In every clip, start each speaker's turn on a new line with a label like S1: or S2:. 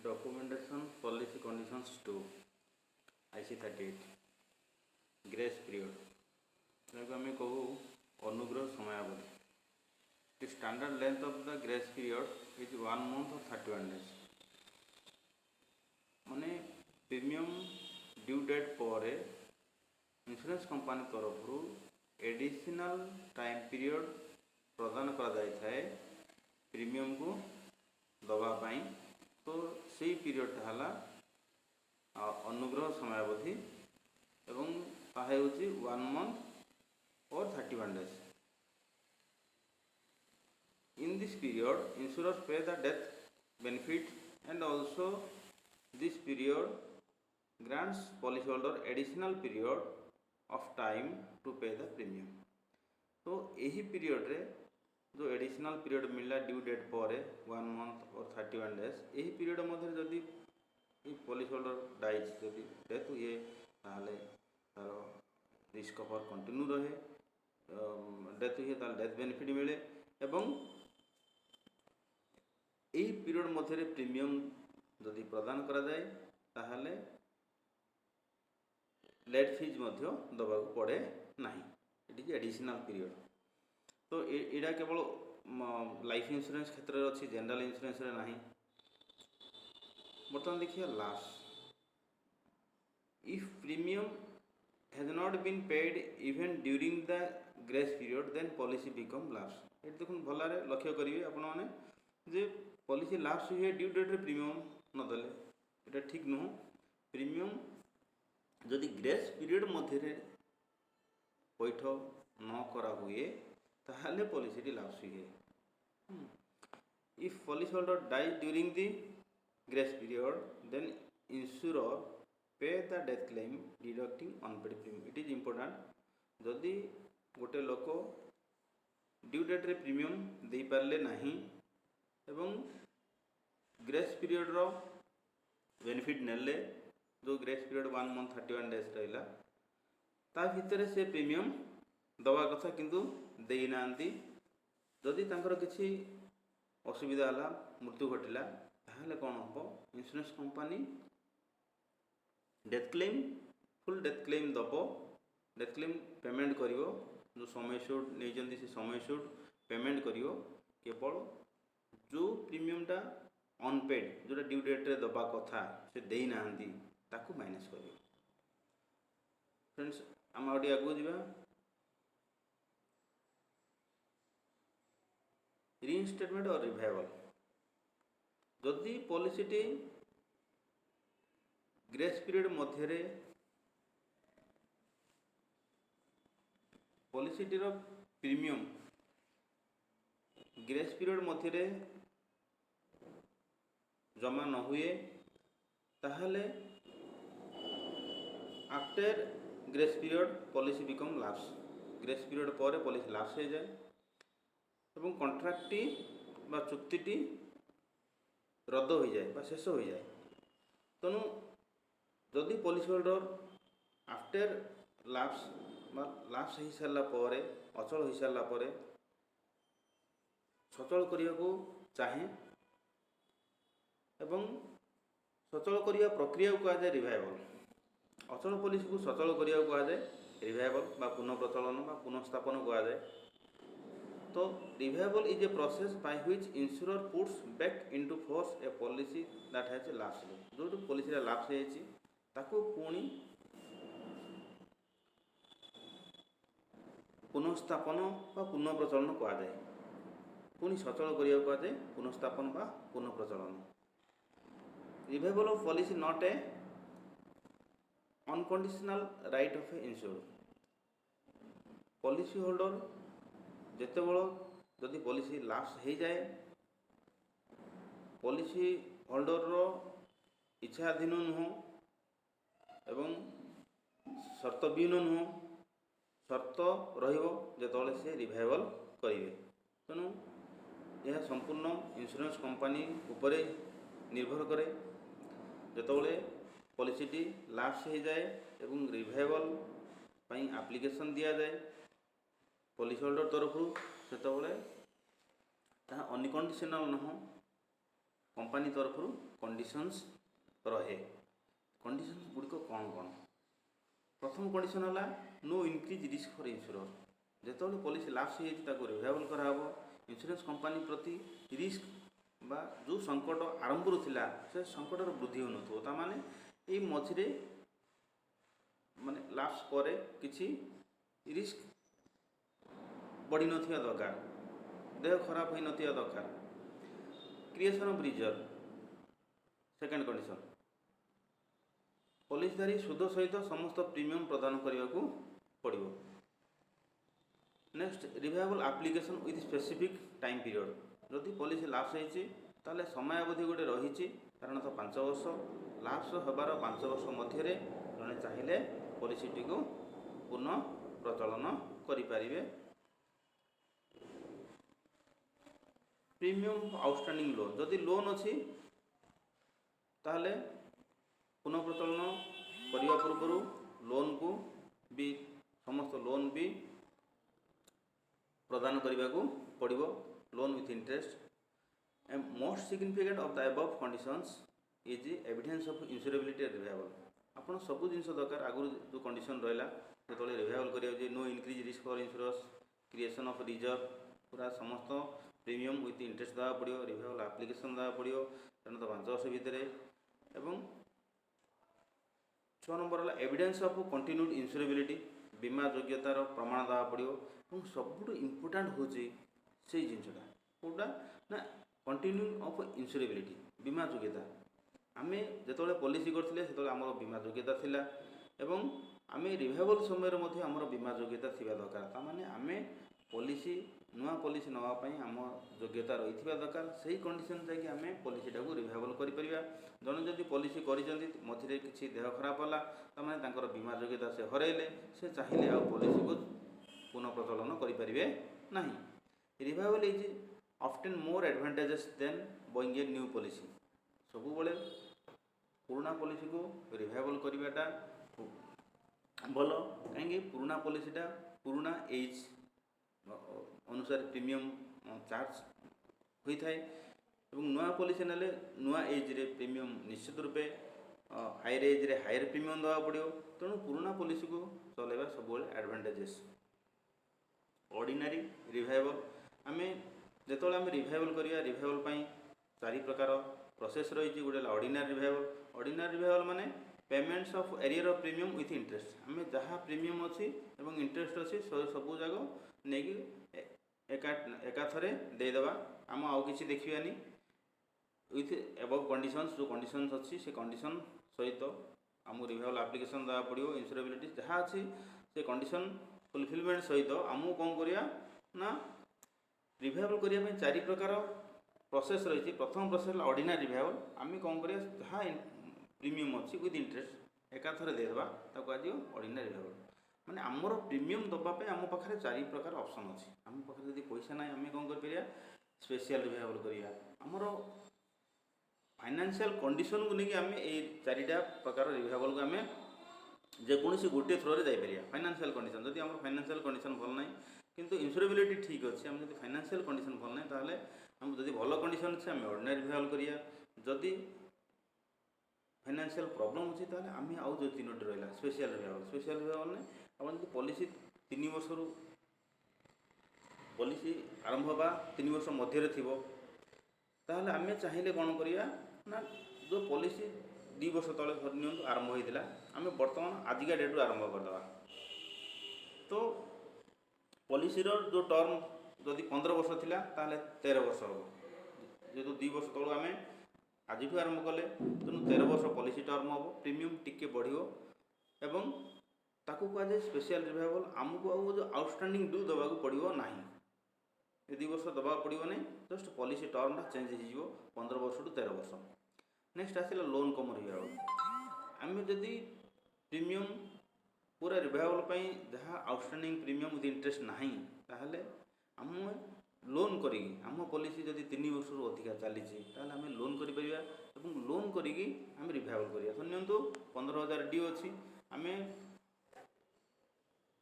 S1: Documentation policy conditions to IC 38 grace period जब आम कहू अनुग्रह समयावधि the standard length of the grace period is 1 month or 31 days माने प्रीमियम ड्यू डेट पर इंश्योरेंस कंपनी तरफ एडिशनल टाइम पीरियड प्रदान करा जाय थाए प्रीमियम को दबा पाई तो सही पीरियड है अनुग्रह समयावधि एवं ताहा होची 1 month or 31 days. In this period, insurers pay the death benefit and also this period grants policyholder additional period of time to pay the premium. तो यही पीरियड रे जो एडिशनल पीरियड मिलला ड्यू डेट पर 1 month और 31 days यही period मध्य जदि policy holder dies जदि डेथ हुए ताहले तार रिस्क कवर कंटिन्यू रहे डेथ हुए ताहले डेथ बेनिफिट मिले एवं यही पीरियड मध्य प्रीमियम जदि प्रदान करा जाए ताहले लेट फीज मध्य दबा पड़े ना ये एडिशनल पीरियड तो यहाँ केवल लाइफ इंश्योरेंस क्षेत्र में अच्छी जनरल इंश्योरेंस रे नहीं बर्तमान देखिए lapsed if premium has not been paid even during the grace period then policy become lapsed ये देखो भल लक्ष्य करेंगे आपण मैंने जे पॉलिसी लास्ट हुए ड्यू डेट रे प्रीमियम नदेले ये ठीक नुह प्रीमियम जदि ग्रेस पीरियड मध्य पैठ न करा हुए ताहले पॉलिसी लास्ट हुए if policy holder dies during the grace period then insure pay the death claim deducting unpaid premium it is important जदि गोटे लोक ड्यू डेट रे प्रीमियम दे पारले नहीं एवं ग्रेस पीरियड रो बेनिफिट नेले जो ग्रेस पीरियड 1 month 31 days रहा ता भितर से प्रीमियम दवा कथा किंतु देई नांती जदि तांकर किसी असुविधा हला मृत्यु घटिला ताहले कौन हम insurance company death claim full death claim दब डेथ क्लेम पेमेंट करिवो जो समय सुट नहीं से समय सुट पेमेंट करिवो केवल जो प्रीमियमटा अनपेड जोटा ड्यू डेट रे दबा कथा से देई नांती ताकू माइनस करिवो फ्रेंड्स आम आगे आगू जा रीइंस्टेटमेंट और रिवाइवल जदि पॉलिसीटी ग्रेस पीरियड मध्य पॉलिसीटीर प्रीमियम ग्रेस पीरियड मध्य जमा न हुए ताहले after grace period policy become laughs grace period पर पॉलिसी लाप्स हो जाए एवं कॉन्ट्रैक्टटी बा चुक्तिटी रद्द हो जाए बा शेष हो जाए तेणु जदि पॉलिसी होल्डर आफ्टर लाप्स बा लाप्स हो सारा पर अचल हो सारा पर सचल करने को चाहे एवं सचल करने प्रक्रिया को कहुए रिवाइवल अचल पॉलिसी को सचल करने को कहुए रिवाइवल बा पुनः प्रचलन बा पुनः स्थापन कहुए तो revival is a process by which ensure puts back into force A policy that has laughs जो पॉलिसी लाप्स है ताको पुणी पुनःस्थापन बा पुनः प्रचलन कहुए पुणी सचल करने को कहुए पुनःस्थापन बा पुनः प्रचलन revival of policy not a unconditional right of A ensure policy holder जिते बड़ जदि पॉलिसी लाप्स हो जाए पॉलिसी होल्डर रो इच्छाधीन नुह एवं शर्त विहीन नुह शर्त रही से रिवाइवल करेंगे तेणु यह संपूर्ण इंश्योरेंस कंपनी उपरे निर्भर करे जितेबाला पॉलिसीटी लाप्स हो जाए एवं रिवाइवल पाई एप्लिकेशन दिया जाए पॉलिसी होल्डर तरफ से अनकंडीशनल नुह कंपनी तरफ कंडीशंस रहे। कंडीशंस गुड़िक कौन कौन? प्रथम कंडीशन है no increase risk for insure. जो पॉलिसी लाप्स हो रिवाइवल कराब इंश्योरेंस कंपनी प्रति रिस्क बा जो संकट आरंभ थिला से संकटर वृद्धि हो माने ये मझिरे माने लाप्स पर किसी रिस्क बढ़ी नथिया दरकार, देह खराब होई नथिया दरकार। Creation of reserve second condition पॉलिसीधारी सुध सहित समस्त प्रीमियम प्रदान करने को पड़ो। Next revival application with specific time period. जदि पॉलिसी लाप्स होती ताले समय अवधि गोटे रही कारण तो 5 वर्ष लाप्स होबार 5 वर्ष मध्य जड़े चाहिए पॉलिसीटी को पुनः प्रचलन करें। प्रीमियम आउटस्टैंडिंग लोन जदि लोन अच्छी ताहले पुनः प्रचलन करने पूर्व लोन को भी समस्त लोन भी प्रदान करने को पड़ो। Loan with interest and most significant of the above conditions is evidence of insurability revival. आपन सब जिन दरकार आगु जो कंडीशन रहा जो रिवाइवल करिया no increase risk for insurance creation of reserve पूरा समस्त प्रीमियम विथ इंटरेस्ट देवा पड़ो। रिवाइवल एप्लिकेशन देवा पड़ो कारण तो 5 वर्ष भितर एवं 6 नंबर है एविडेंस ऑफ कंटिन्यूड इंश्योरेबिलिटी बीमा योग्यतार प्रमाण देवा पड़ो। और सबुठ इम्पोर्टाट हूँ से जिनटा कौटा ना कंटिन्यू ऑफ इंश्योरेबिलिटी बीमा योग्यता। आम जो पॉलिसी करते आम बीमा योग्यता थिला एवं आम रिवाइवल समय आमर बीमा योग्यता थिबा दरकार। तामाने आम पॉलिसी नुआ पॉलिसी नापी आम योग्यता रही दरकार। से कंडीशन जाकि आम पॉलिसीटा को रिवाइवल करा। जड़े जदि पॉलिसी कर मझे किसी देह खराब है तार बीमा योग्यता से हरइले से चाहिए आ पॉलिसी को पुनः प्रचलन करें ना। Revival is often more advantages then buying a new policy. सब बड़े पुराना पॉलिसी को रिवाइवल करवाटा भल कहीं पुराना पॉलिसीटा पुराना एज अनुसार प्रीमियम चार्ज होता है और नुआ पॉलिसी ना नुआ एज रे प्रीमियम निश्चित रूपे हायर एज रे हायर प्रीमियम देवा पड़ो। तेणु पुराना पॉलिसी को चलैबा सब एडवांटेजेस। ऑर्डिनरी रिवाइवल आम जो आम रिवाइवल करिया रिवाइवल 4 प्रकार प्रोसेस रही। गोटे ऑर्डिनरी रिवाइवल। ऑर्डिनरी रिवाइवल माने payments of arrear of premium with interest. आम जहाँ प्रीमियम अच्छी और इंटरेस्ट अच्छी सब जगह नहीं एकाथरे देदेबा आम आउ कि देखानी विथ एबव कंडीशंस जो कंडीशंस अच्छी से कंडीशन सहित आम रिवाइवल एप्लिकेशन देवा पड़ो। इंश्योरेबिलिटी जहाँ अच्छी से कंडीशन फुलफिलमेंट सहित आमको कौन करिया ना रिवाइवल करने 4 प्रकार प्रोसेस रही। प्रथम प्रोसेस ऑर्डिनरी रिवाइवल। आम कौन करिया जहाँ प्रीमियम अच्छी विथ इंटरेस्ट एकाथरे देदेबा ताको आज ऑर्डिनरी रिवाइवल। माने आमर प्रीमियम दबापे आम पाखे 4 प्रकार ऑप्शन अच्छी। आम पाखे जब पैसा ना आम कौन कर स्पेशल रिवाइवल करिया। आमर फाइनेंशियल कंडीशन को लेकिन आम ये 4टा प्रकार रिवाइवल को आम जेकोसी गोटे थ्रो जापर। फाइनेंशियल कंडीशन जदि आम फाइनेंशियल कंडीशन भल ना किंतु इंश्योरेबिलिटी ठीक अच्छे आम जब फाइनेंशियल कंडीशन भल ना ताले आम जब भल कंडीशन अच्छे आम ऑर्डिनरी रिवाइवल करिया। जदि फाइनेंशियल प्रॉब्लम अच्छी ताले आम आउ जो 3टी रहा स्पेशल रिवाइवल। स्पेशल रिवाइवल ने आप जो पॉलिसी 3 वर्ष पॉलिसी आरंभ होगा 3 वर्ष मध्य थी ताहले आम चाहिए कौन करिया ना जो पॉलिसी 2 वर्ष तले धर नि आरंभ होता आम बर्तमान आजिका डेट्रु आरंभ करदे। तो पॉलिसी जो टर्म जदि 15 वर्ष थिला ताहले 13 वर्ष हम जेहेतु 2 वर्ष तलू आम आज आरंभ कले तेणु 13 वर्ष पॉलिसी टर्म हम प्रीमियम टिके बढ़ो एवं ताकू कहुए स्पेशल रिवाइवल। आमको आउ जो आउटस्टैंडिंग ड्यू देवा पड़ो ना 2 वर्ष देवा पड़ो नहीं जस्ट पॉलिसी टर्मटा चेंज हो 15 वर्ष टू 13 वर्ष। नेक्स्ट आसला लोन कम रिवाइवल। आम जदि प्रीमियम पूरा रिवाइवल जहाँ आउटस्टैंडिंग प्रीमियम विथ इंटरेस्ट ना ताहले आम लोन करी आम पॉलिसी जदि 3 वर्ष अधिका चली आम लोन करिपरिया एवं लोन करिकी आम रिवाइवल करिया। धरनियंतु 15,000 ड्यू अच्छी आम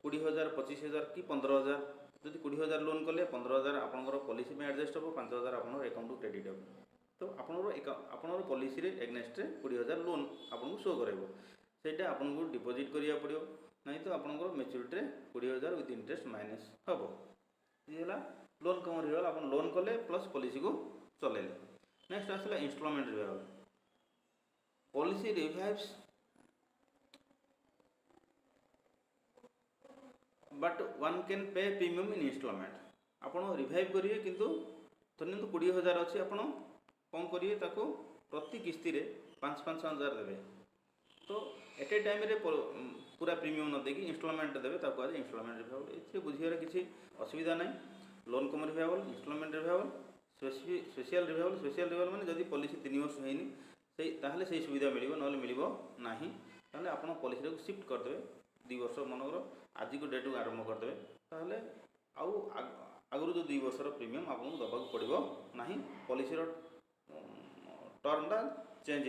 S1: 20,000 25,000 कि 15,000 जदि 20,000 लोन कले 15,000 आपंकर पॉलिसी में एडजस्ट हो 5,000 आप अकाउंट क्रेडिट हो तो आपणर पॉलिसी रे एग्नेस्ट 20,000 लोन आपको शो कराइब सेटा आपको डिपोजिट करिया पड़ो नहीं तो आपंकर मैच्योरिटी 20,000 विथ इंटरेस्ट माइनस हम ये लोन कम रहा आप लोन कले प्लस पॉलिसी को चलेले। नेक्स्ट आसला instalment revival policy revives but one can pay premium in instalment आपड़ रिवाइव करेंगे किंतु धरत 20,000 अच्छी आप कौन करेंगे ताको प्रति किस्ती रे 5,000 देवे तो एट ए टाइम रे पूरा प्रीमियम न देकी इंस्टॉलमेंट देवे ताको आज इंस्टॉलमेंट रिवाइवल ये बुझे किसी असुविधा ना loan cum revival instalment revival special revival माने जदि पॉलिसी 3 वर्ष होनी ताहले से सुविधा मिल ना मिल ना ताहले आप पॉलिसी को शिफ्ट करदे 2 वर्ष मनकर आज को डेट को आरंभ करदे ताहले आगु जो 2 वर्षर प्रीमियम आपको दबा पड़ो ना पॉलिसी टर्मटा चेंज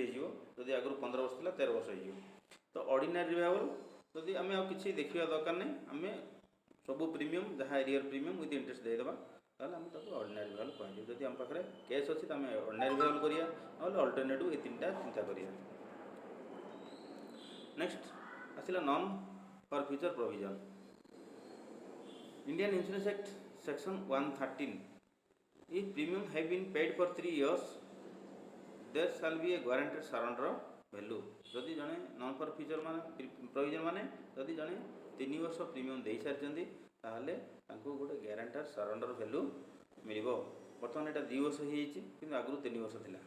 S1: होदी आगु 15 वर्ष था 13 वर्ष हो तो ऑर्डिनरी रिवाइवल जदि आम कि देखा दरकार नहीं आम सब प्रीमियम जहाँ एरियर प्रीमियम विथ इंटरेस्ट देदेबा ताहले आम ऑर्डिनरी रिवाइवल कहूँ जदि आम पाखे कैश अच्छी तो आम ऑर्डिनरी रिवाइवल करिया ना अल्टरनेटिव ये 3टा चिंता करिया। नेक्स्ट आसला non for future provision Indian insurance act section 113 if premium have been paid for 3 years there shall be a guaranteed surrender value जदि जड़े नॉन फॉर फ्यूचर माने प्रोविजन माने जदि जड़े 3 वर्ष प्रीमियम दे सारी ताहले तांको गोटे ग्यारंटर सरेंडर वैल्यू मिल बर्तमान यहाँ 2 वर्ष हो आगु 3 वर्ष था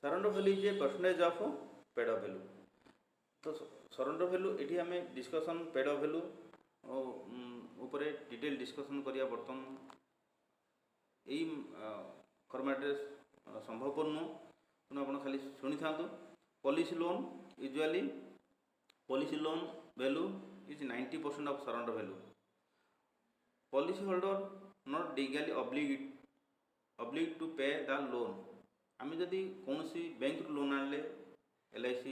S1: surrender value is a percentage of paid of value तो सरेंडर वैल्यू ये आम डिस्कसन पेड ऑफ वैल्यू उपरे डिटेल डिस्कसन करिया बर्तमान यही फॉर्मेट संभवपूर्ण तेणु आप खाली शुणी था policy loan usually policy loan value is 90% of surrender value policy holder not legally obliged to pay the loan आम जदि कौन सी बैंक लोन आने LIC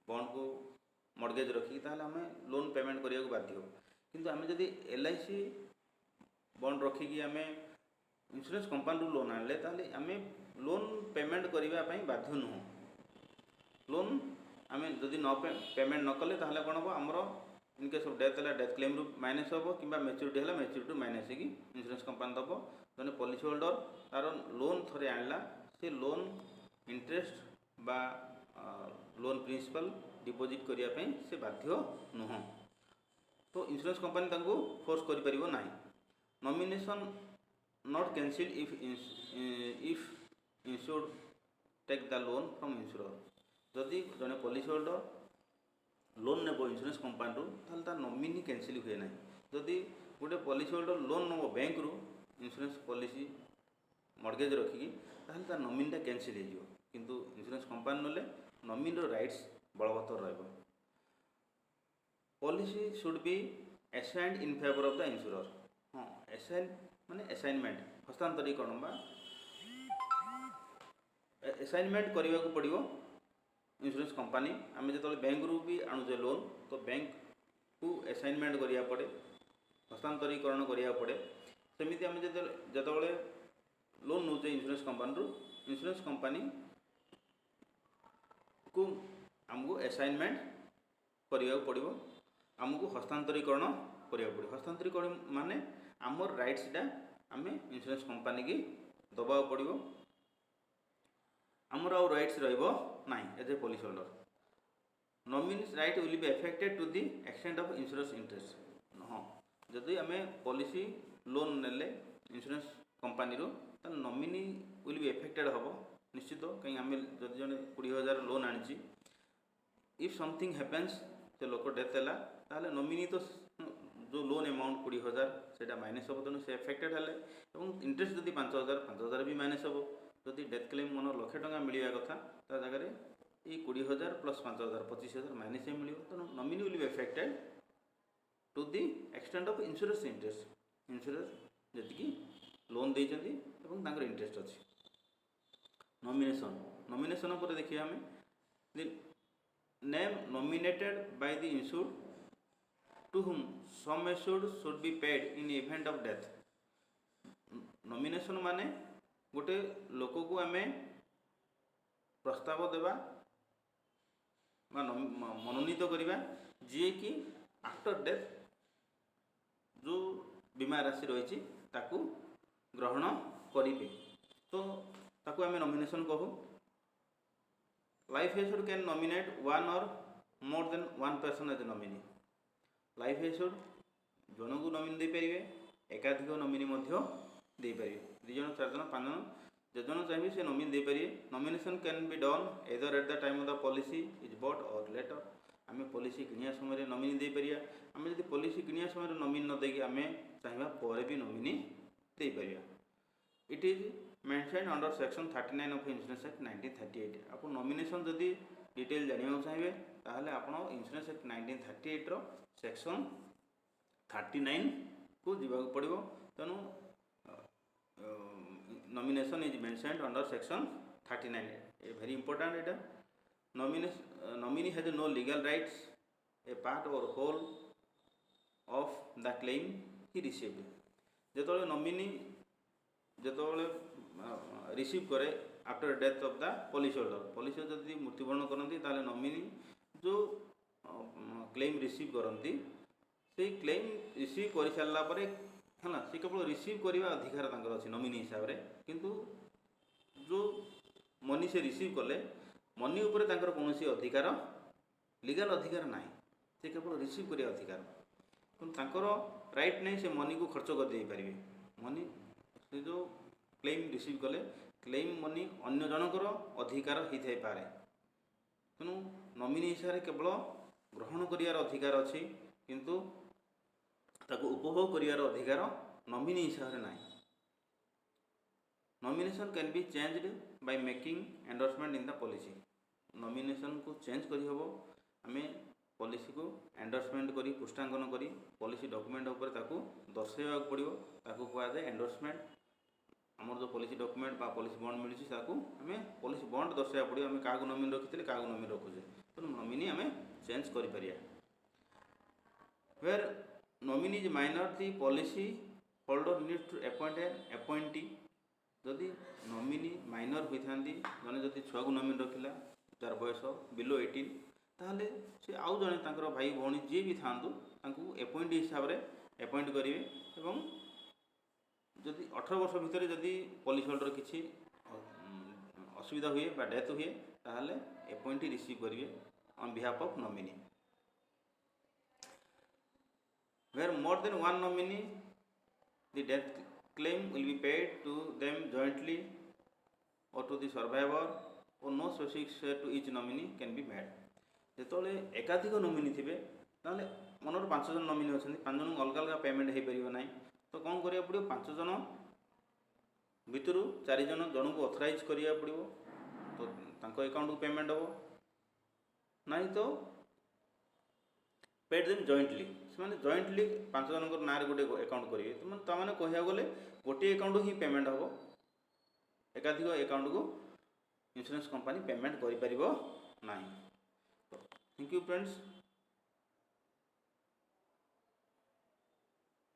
S1: बॉन्ड को मॉर्गेज रखी ताहले आम लोन पेमेंट करने को बाध्य किंतु आम जदि LIC बॉन्ड रखिकी आम इंश्योरेंस कंपनी लोन आने ताहले आम लोन पेमेंट करने बाध्य नुह लोन आम जदि न पेमेंट न कले ताहले कौन हम आमर इनकेस ऑफ डेथ है डेथ क्लेम रु माइनस हम कि मैच्योरिटी है मैच्योरिटी माइनस हो इंश्योरेंस कंपनी दब जन पॉलिसी होल्डर तार लोन थरे आणला से लोन इंटरेस्ट बा लोन प्रिंसिपल डिपोजिट करने से बाध्य नुह तो इंश्योरेंस कंपनी तांको फोर्स करि परिबो नाही nomination not cancel if insured take the loan from insurer जदि जड़े पॉलिसी होल्डर लोन नेब इंश्योरेंस कंपनी ताहले तार नॉमिनी कैंसिल हुए ना जदि गोटे पॉलिसी होल्डर लोन नब बैंक रु इंश्योरेंस पॉलिसी मॉर्गेज रखिकी ताहले तार नॉमिनीटा कैंसिल हो किंतु इंश्योरेंस कंपनी नले नॉमिनी राइट्स बलवत्तर रहिबो policy should be assigned in favour of the insurer हाँ असाइन माने असाइनमेंट हस्तांतरीकरण बा असाइनमेंट करने को पड़ो इंश्योरेंस कंपनी आम जो बैंक रु भी आणुचे लोन तो बैंक को असाइनमेंट करिया पड़े हस्तांतरीकरण करिया पड़े सेमिति आम जो लोन नौचे इंश्योरेंस कंपनी को आमको असाइनमेंट करने को पड़ो आमको हस्तांतरीकरण करने को पड़ो हस्तांतरीकरण माने आमर राइट्सटा आम इंश्योरेंस कंपनी की दबा पड़ो आमर आउ राइट्स रहिबो नाही as a policy holder nominee's right will be affected to the extent of insurance interest हाँ जदि आम पॉलिसी लोन नेले इंश्योरेंस कंपनी रो ताल नॉमिनी विल बी एफेक्टेड हम निश्चित कहीं आम जदि जन 20,000 लोन आनी इफ समथिंग हैपेंस से लोक डेथ है ताहले नॉमिनी तो जो लोन अमाउंट 20,000 से माइनस हम तेणु से एफेक्टेड है इंटरेस्ट जदि 5,000 भी माइनस हम जदि डेथ क्लेम मन 1,00,000 टଙ୍କା मिलवा कथा ता जगह ये 20,000 प्लस 5,000 25,000 माइनस में मिल तेणु nominee will be affected to the extent of insurance interest insurance जी लोन देइछन्ती एवं तांकर इंटरेस्ट अच्छी नॉमिनेशन पर देखिए आम the name nominated by the insured to whom sum assured should be paid in event of death nomination माने गोटे लोक को आम प्रस्ताव देवा मनोनीत करवा जी कि आफ्टर डेथ जो बीमा राशि रही ताकू ग्रहण करेंगे तो ताकू आम नॉमिनेशन कहू। Life assured can nominate one or more than one person as nominee. Life assured जन को नॉमिनी दे पारे एकाधिक नॉमिनी दे पारे दु जन चार जन पाँच जन जन चाहिए से नॉमिनी दे पारे। Nomination can be done either at the time of the policy is bought और लेटर। आम पॉलिसी किनिया समय नॉमिनी दे पारिया। आम जब पॉलिसी किनिया समय नॉमिनी न देकी आम चाहिए पर भी nominee they Pariya. It is mentioned under section 39 of insurance act 1938। आप नॉमिनेशन जदि डिटेल जाना चाहिए ताहले आपण इंश्योरेंस एक्ट 1938 रो सेक्शन 39 को जीवाक पड़ो। तेणु nomination is mentioned under section 39 A very important. एटा nominee has no legal rights a part or whole of the claim he received. जो नॉमिनी जो रिसीव करे after death of the policy holder जदि मृत्युवरण करती नॉमिनी जो claim receive करती से क्लेम रिसीव कर सारापर है सी केवल रिसीव करने अधिकार अच्छी नॉमिनी हिसाब से किंतु जो मनी से रिसीव कले मनी उपर कौन अधिकार लीगल अधिकार ना से केवल रिसीव करने अधिकार किंतु राइट नहीं से मनी को खर्च कर दे पारे। मनी से जो क्लेम रिसीव कले क्लेम मनी अन्य जनकर अधिकार होता पारे। तेणु नॉमिनी हिसाब से केवल ग्रहण कर अधिकार अच्छी किंतु ताको उपभोग कर अधिकार नॉमिनी हिसाब से ना। Nomination can be changed by making endorsement in the policy. Nomination को चेंज करी हबो आमे पॉलिसी को एंडोर्समेंट करी पुष्टांकन करी पॉलिसी डॉक्यूमेंट उपर ताको दर्शाइबा पड़िबो। ताको कहआ जाए एंडोर्समेंट। आमर जो पॉलिसी डॉक्यूमेंट बा पॉलिसी बॉन्ड मिलुछि ताको आमे पॉलिसी बॉन्ड दर्शाइबा पड़िबो आमे कागो नॉमिनी रखिथिले कागो नॉमिनी रखुछे। तो नॉमिनी आमे चेंज करि परिया। Where nominee is minor the policy holder needs to appoint an appointee. जदि नॉमिनी माइनर होता जने जदि छुआ को नॉमिनी रखिला तार बयस बिलो 18 ताहले से आउ जने तांकर भाई भौणी जी भी थांतु तांकु अपॉइंटी हिसाब रे अपॉइंट करिवे एवं जदि 18 वर्ष भितर जदि पॉलिसी होल्डर किछि असुविधा हुए बा डेथ हुए ताहले अपॉइंटी रिसीव करिवे on behalf of nominee. Where more than one nominee, the death claim will be paid to them jointly or to the survivor, or no specific share to each nominee can be made. जेतोले एकाधिक nominee थिबे ताले मनर 5 जन nominee अछन 5 जन अलग अलग payment हे परिबो नाही तो कोन करिया पड़ियो 5 जन भितरु 4 जन को ऑथराइज करिया पड़ियो तो तांको अकाउंट को पेमेंट हो नाही तो पेड देम जॉइंटली से जॉइंटली 5 जन ना गोटे अकाउंट करेंगे तो मैंने कहया गले गोटे अकाउंट ही पेमेंट हम एकाधिक अकाउंट को इंश्योरेंस कंपनी पेमेंट करि परिबो नाही। Thank you friends.